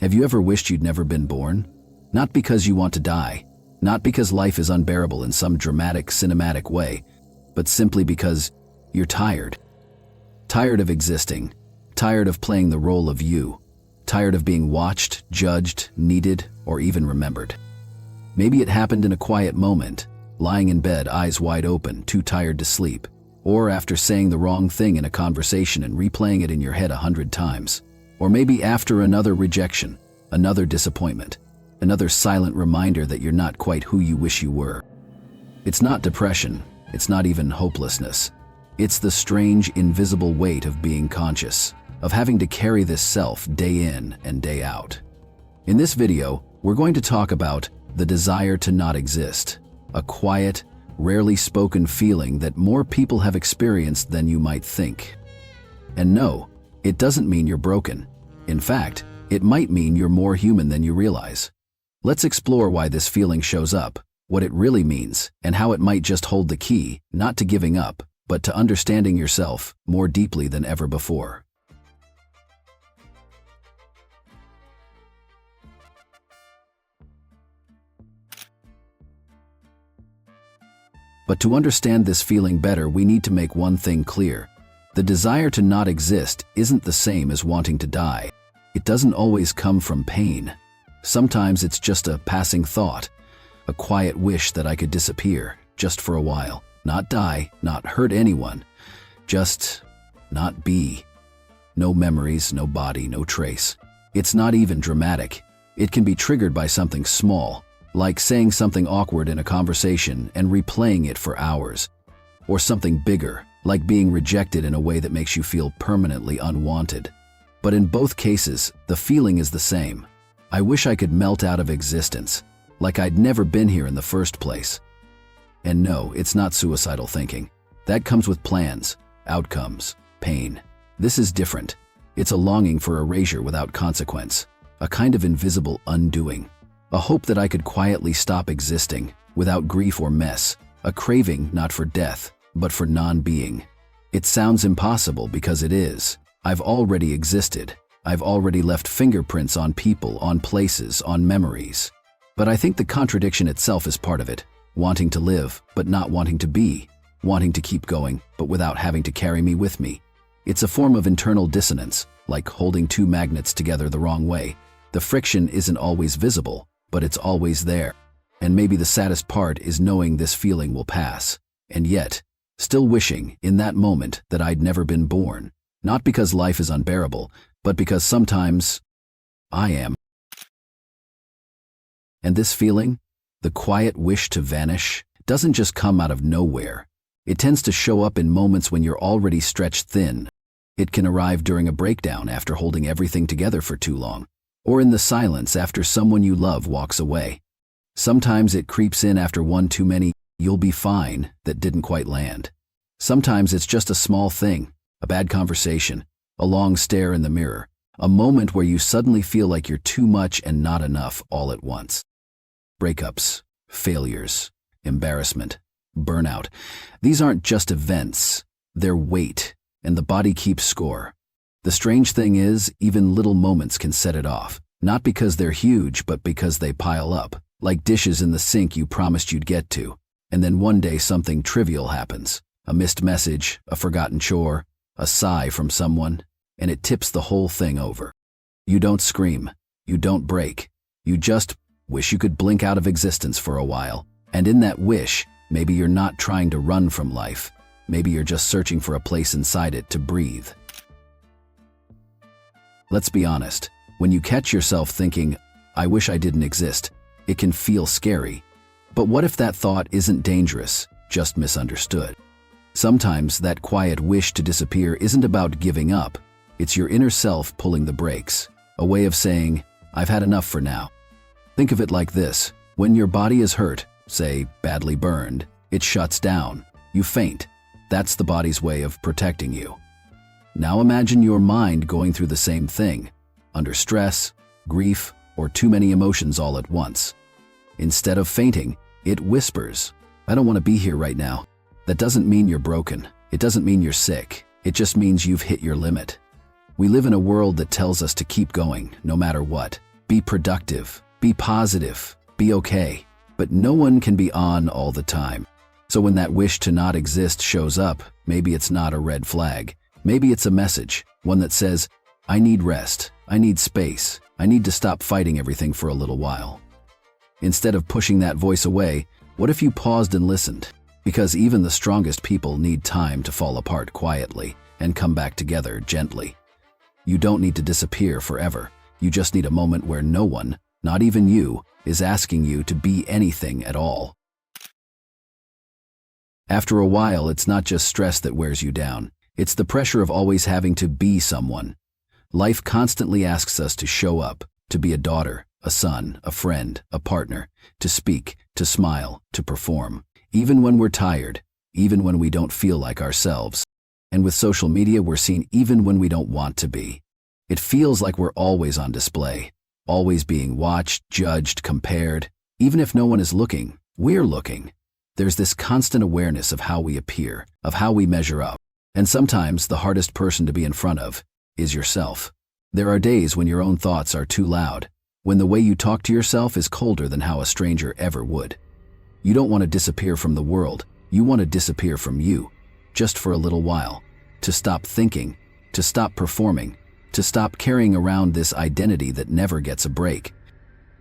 Have you ever wished you'd never been born? Not because you want to die, not because life is unbearable in some dramatic, cinematic way, but simply because you're tired. Tired of existing, tired of playing the role of you, tired of being watched, judged, needed, or even remembered. Maybe it happened in a quiet moment, lying in bed, eyes wide open, too tired to sleep, or after saying the wrong thing in a conversation and replaying it in your head 100 times. Or maybe after another rejection, another disappointment, another silent reminder that you're not quite who you wish you were. It's not depression, it's not even hopelessness. It's the strange, invisible weight of being conscious, of having to carry this self day in and day out. In this video, we're going to talk about the desire to not exist, a quiet, rarely spoken feeling that more people have experienced than you might think. And no, it doesn't mean you're broken. In fact, it might mean you're more human than you realize. Let's explore why this feeling shows up, what it really means, and how it might just hold the key, not to giving up, but to understanding yourself more deeply than ever before. But to understand this feeling better, we need to make one thing clear. The desire to not exist isn't the same as wanting to die. It doesn't always come from pain. Sometimes it's just a passing thought, a quiet wish that I could disappear, just for a while. Not die, not hurt anyone, just not be. No memories, no body, no trace. It's not even dramatic. It can be triggered by something small, like saying something awkward in a conversation and replaying it for hours. Or something bigger, like being rejected in a way that makes you feel permanently unwanted. But in both cases, the feeling is the same. I wish I could melt out of existence, like I'd never been here in the first place. And no, it's not suicidal thinking. That comes with plans, outcomes, pain. This is different. It's a longing for erasure without consequence, a kind of invisible undoing, a hope that I could quietly stop existing, without grief or mess, a craving not for death, but for non-being. It sounds impossible because it is. I've already existed. I've already left fingerprints on people, on places, on memories. But I think the contradiction itself is part of it. Wanting to live, but not wanting to be. Wanting to keep going, but without having to carry me with me. It's a form of internal dissonance, like holding two magnets together the wrong way. The friction isn't always visible, but it's always there. And maybe the saddest part is knowing this feeling will pass. And yet, still wishing, in that moment, that I'd never been born. Not because life is unbearable, but because sometimes I am. And this feeling, the quiet wish to vanish, doesn't just come out of nowhere. It tends to show up in moments when you're already stretched thin. It can arrive during a breakdown after holding everything together for too long, or in the silence after someone you love walks away. Sometimes it creeps in after one too many "you'll be fine" that didn't quite land. Sometimes it's just a small thing, a bad conversation, a long stare in the mirror, a moment where you suddenly feel like you're too much and not enough all at once. Breakups, failures, embarrassment, burnout. These aren't just events, they're weight, and the body keeps score. The strange thing is, even little moments can set it off, not because they're huge, but because they pile up, like dishes in the sink you promised you'd get to. And then one day something trivial happens, a missed message, a forgotten chore, a sigh from someone, and it tips the whole thing over. You don't scream, you don't break, you just wish you could blink out of existence for a while. And in that wish, maybe you're not trying to run from life. Maybe you're just searching for a place inside it to breathe. Let's be honest, when you catch yourself thinking, "I wish I didn't exist," it can feel scary. But what if that thought isn't dangerous, just misunderstood? Sometimes that quiet wish to disappear isn't about giving up. It's your inner self pulling the brakes, a way of saying, "I've had enough for now." Think of it like this. When your body is hurt, say badly burned, it shuts down. You faint. That's the body's way of protecting you. Now imagine your mind going through the same thing, under stress, grief, or too many emotions all at once. Instead of fainting, it whispers, "I don't want to be here right now." That doesn't mean you're broken. It doesn't mean you're sick. It just means you've hit your limit. We live in a world that tells us to keep going, no matter what. Be productive, be positive, be okay. But no one can be on all the time. So when that wish to not exist shows up, maybe it's not a red flag. Maybe it's a message, one that says, I need rest, I need space, I need to stop fighting everything for a little while. Instead of pushing that voice away, what if you paused and listened? Because even the strongest people need time to fall apart quietly and come back together gently. You don't need to disappear forever. You just need a moment where no one, not even you, is asking you to be anything at all. After a while, it's not just stress that wears you down. It's the pressure of always having to be someone. Life constantly asks us to show up, to be a daughter, a son, a friend, a partner, to speak, to smile, to perform. Even when we're tired, even when we don't feel like ourselves. And with social media, we're seen even when we don't want to be. It feels like we're always on display, always being watched, judged, compared. Even if no one is looking, we're looking. There's this constant awareness of how we appear, of how we measure up. And sometimes the hardest person to be in front of is yourself. There are days when your own thoughts are too loud, when the way you talk to yourself is colder than how a stranger ever would. You don't want to disappear from the world, you want to disappear from you, just for a little while, to stop thinking, to stop performing, to stop carrying around this identity that never gets a break.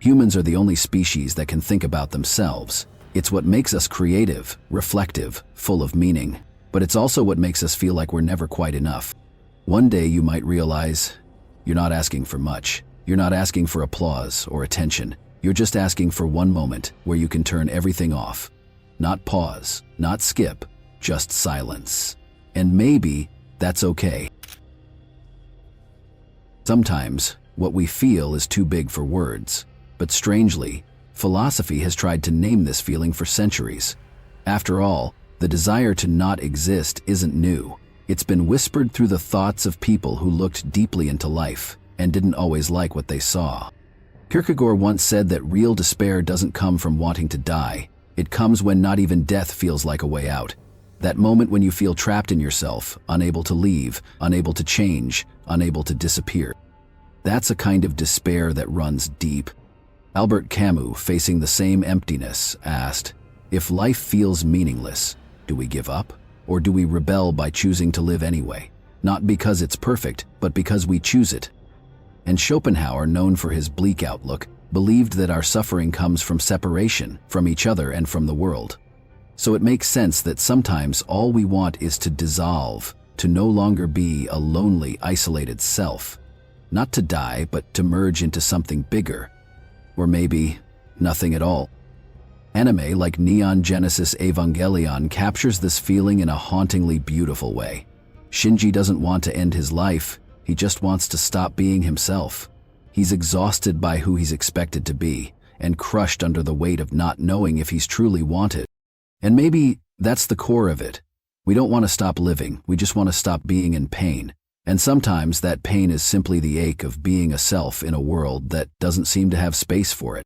Humans are the only species that can think about themselves. It's what makes us creative, reflective, full of meaning, but it's also what makes us feel like we're never quite enough. One day you might realize you're not asking for much. You're not asking for applause or attention. You're just asking for one moment where you can turn everything off. Not pause, not skip, just silence. And maybe that's okay. Sometimes what we feel is too big for words, but strangely, philosophy has tried to name this feeling for centuries. After all, the desire to not exist isn't new. It's been whispered through the thoughts of people who looked deeply into life and didn't always like what they saw. Kierkegaard once said that real despair doesn't come from wanting to die. It comes when not even death feels like a way out. That moment when you feel trapped in yourself, unable to leave, unable to change, unable to disappear. That's a kind of despair that runs deep. Albert Camus, facing the same emptiness, asked, if life feels meaningless, do we give up? Or do we rebel by choosing to live anyway? Not because it's perfect, but because we choose it. And Schopenhauer, known for his bleak outlook, believed that our suffering comes from separation, from each other and from the world. So it makes sense that sometimes all we want is to dissolve, to no longer be a lonely, isolated self. Not to die, but to merge into something bigger. Or maybe nothing at all. Anime like Neon Genesis Evangelion captures this feeling in a hauntingly beautiful way. Shinji doesn't want to end his life, he just wants to stop being himself. He's exhausted by who he's expected to be, and crushed under the weight of not knowing if he's truly wanted. And maybe that's the core of it. We don't want to stop living, we just want to stop being in pain. And sometimes that pain is simply the ache of being a self in a world that doesn't seem to have space for it.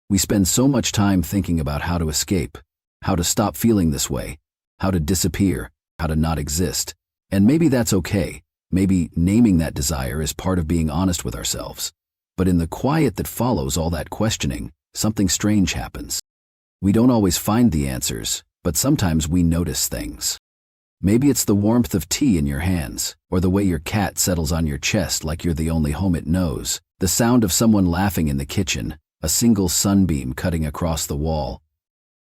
We spend so much time thinking about how to escape, how to stop feeling this way, how to disappear, how to not exist. And maybe that's okay. Maybe naming that desire is part of being honest with ourselves. But in the quiet that follows all that questioning, something strange happens. We don't always find the answers, but sometimes we notice things. Maybe it's the warmth of tea in your hands, or the way your cat settles on your chest like you're the only home it knows, the sound of someone laughing in the kitchen, a single sunbeam cutting across the wall.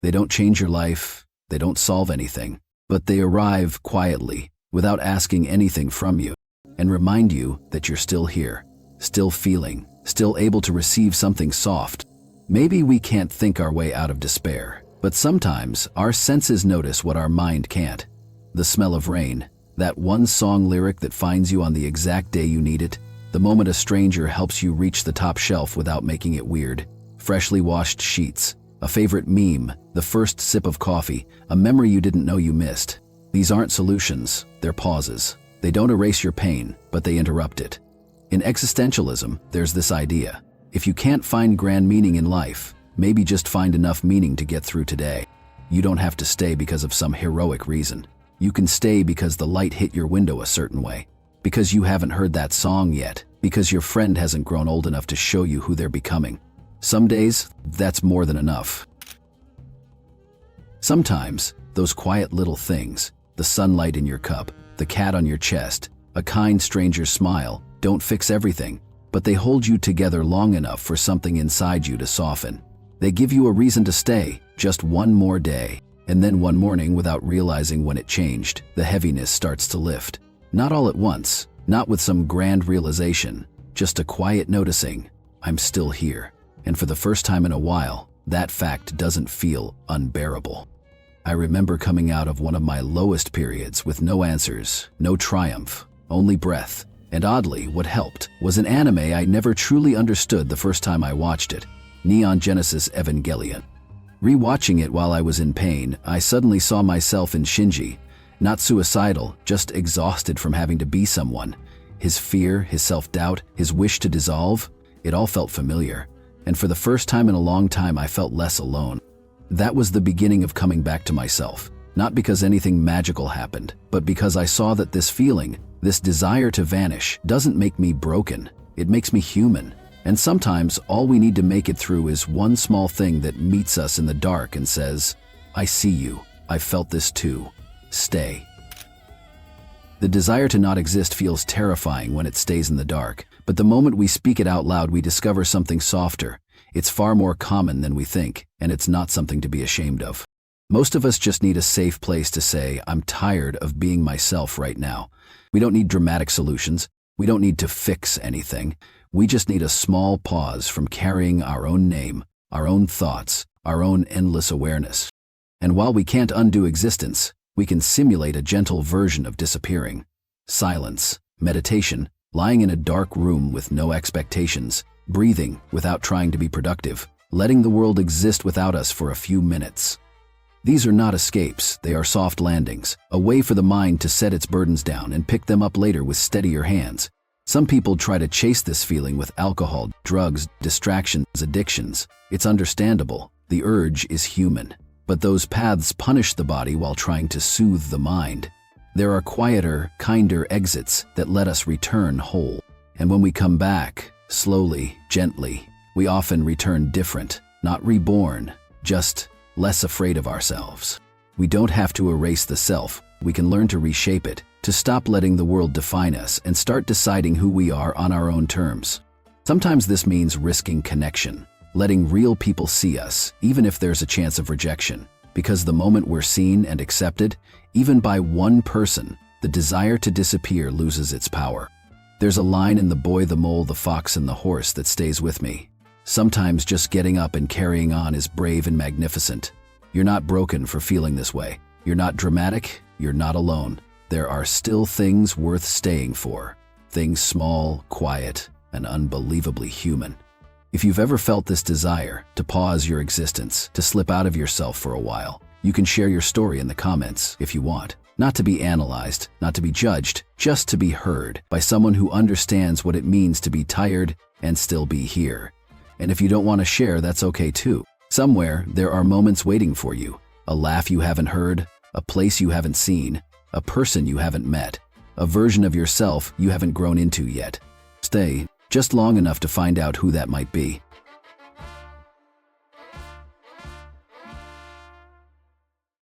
They don't change your life, they don't solve anything, but they arrive quietly, without asking anything from you, and remind you that you're still here, still feeling, still able to receive something soft. Maybe we can't think our way out of despair, but sometimes our senses notice what our mind can't. The smell of rain, that one song lyric that finds you on the exact day you need it, the moment a stranger helps you reach the top shelf without making it weird, freshly washed sheets, a favorite meme, the first sip of coffee, a memory you didn't know you missed. These aren't solutions, they're pauses. They don't erase your pain, but they interrupt it. In existentialism, there's this idea. If you can't find grand meaning in life, maybe just find enough meaning to get through today. You don't have to stay because of some heroic reason. You can stay because the light hit your window a certain way, because you haven't heard that song yet, Because your friend hasn't grown old enough to show you who they're becoming. Some days, that's more than enough. Sometimes, those quiet little things, the sunlight in your cup, the cat on your chest, a kind stranger's smile, don't fix everything, but they hold you together long enough for something inside you to soften. They give you a reason to stay, just one more day. And then one morning, without realizing when it changed, the heaviness starts to lift. Not all at once, not with some grand realization, just a quiet noticing, I'm still here. And for the first time in a while, that fact doesn't feel unbearable. I remember coming out of one of my lowest periods with no answers, no triumph, only breath. And oddly, what helped was an anime I never truly understood the first time I watched it, Neon Genesis Evangelion. Rewatching it while I was in pain, I suddenly saw myself in Shinji, not suicidal, just exhausted from having to be someone. His fear, his self-doubt, his wish to dissolve, it all felt familiar. And for the first time in a long time, I felt less alone. That was the beginning of coming back to myself, not because anything magical happened, but because I saw that this feeling, this desire to vanish, doesn't make me broken, it makes me human. And sometimes all we need to make it through is one small thing that meets us in the dark and says, I see you, I felt this too, stay. The desire to not exist feels terrifying when it stays in the dark, but the moment we speak it out loud, we discover something softer. It's far more common than we think, and it's not something to be ashamed of. Most of us just need a safe place to say, I'm tired of being myself right now. We don't need dramatic solutions. We don't need to fix anything. We just need a small pause from carrying our own name, our own thoughts, our own endless awareness. And while we can't undo existence, we can simulate a gentle version of disappearing. Silence, meditation, lying in a dark room with no expectations, breathing without trying to be productive, letting the world exist without us for a few minutes. These are not escapes, they are soft landings, a way for the mind to set its burdens down and pick them up later with steadier hands. Some people try to chase this feeling with alcohol, drugs, distractions, addictions. It's understandable, the urge is human. But those paths punish the body while trying to soothe the mind. There are quieter, kinder exits that let us return whole. And when we come back, slowly, gently, we often return different, not reborn, just less afraid of ourselves. We don't have to erase the self, we can learn to reshape it, to stop letting the world define us and start deciding who we are on our own terms. Sometimes this means risking connection, letting real people see us, even if there's a chance of rejection. Because the moment we're seen and accepted, even by one person, the desire to disappear loses its power. There's a line in The Boy, the Mole, the Fox, and the Horse that stays with me. Sometimes just getting up and carrying on is brave and magnificent. You're not broken for feeling this way. You're not dramatic, you're not alone. There are still things worth staying for. Things small, quiet, and unbelievably human. If you've ever felt this desire to pause your existence, to slip out of yourself for a while, you can share your story in the comments if you want. Not to be analyzed, not to be judged, just to be heard by someone who understands what it means to be tired and still be here. And if you don't want to share, that's okay too. Somewhere, there are moments waiting for you. A laugh you haven't heard, a place you haven't seen, a person you haven't met, a version of yourself you haven't grown into yet. Stay just long enough to find out who that might be.